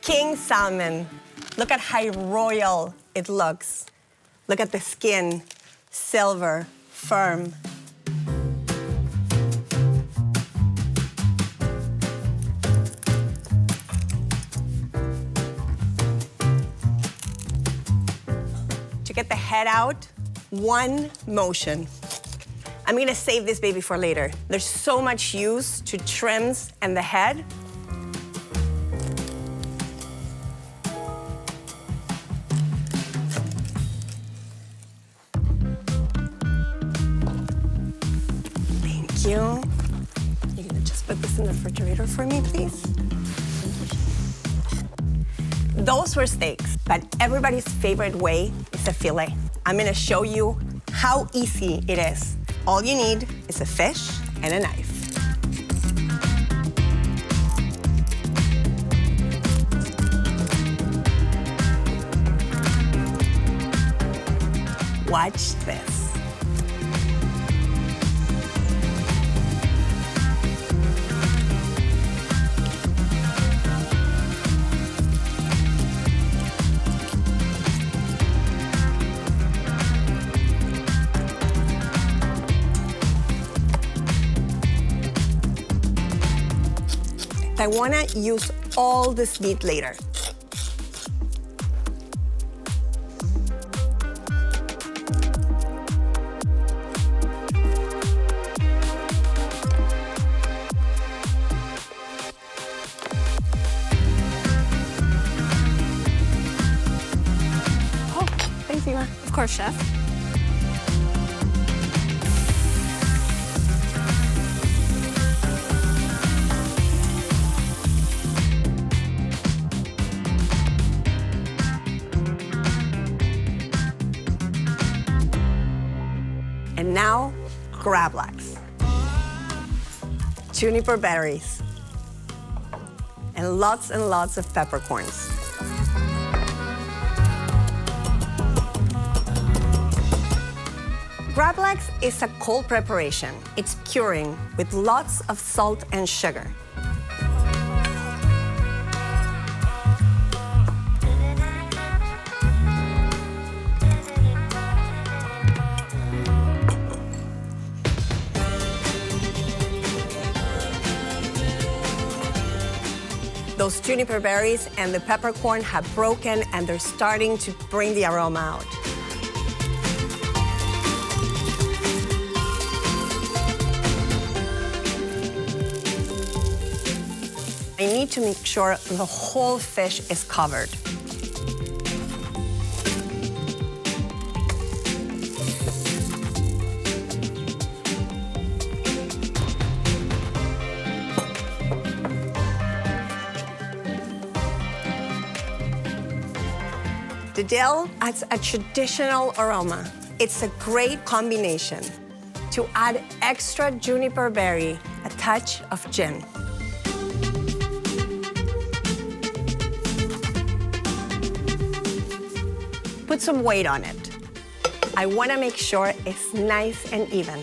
King salmon. Look at how royal it looks. Look at the skin, silver, firm. To get the head out, one motion. I'm gonna save this baby for later. There's so much use to trims and the head. Thank you. You're gonna just put this in the refrigerator for me, please? Those were steaks, but everybody's favorite way is a fillet. I'm gonna show you how easy it is. All you need is a fish and a knife. Watch this. I wanna use all this meat later. Oh, thanks, Eva. Of course, chef. And now, Gravlax. Juniper berries. And lots of peppercorns. Gravlax is a cold preparation. It's curing with lots of salt and sugar. Those juniper berries and the peppercorn have broken and they're starting to bring the aroma out. I need to make sure the whole fish is covered. The dill adds a traditional aroma. It's a great combination. To add extra juniper berry, a touch of gin. Put some weight on it. I want to make sure it's nice and even.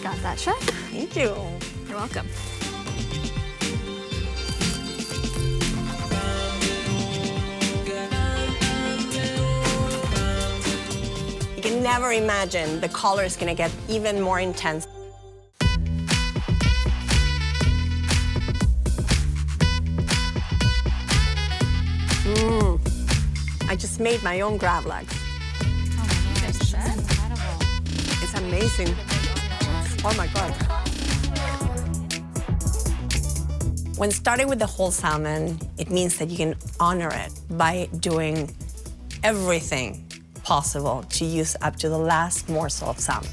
Got that, chef? Thank you. You're welcome. You can never imagine the color is going to get even more intense. I just made my own Gravlax. Oh my gosh, that's incredible. It's amazing. Oh my God. When starting with the whole salmon, it means that you can honor it by doing everything possible to use up to the last morsel of salmon.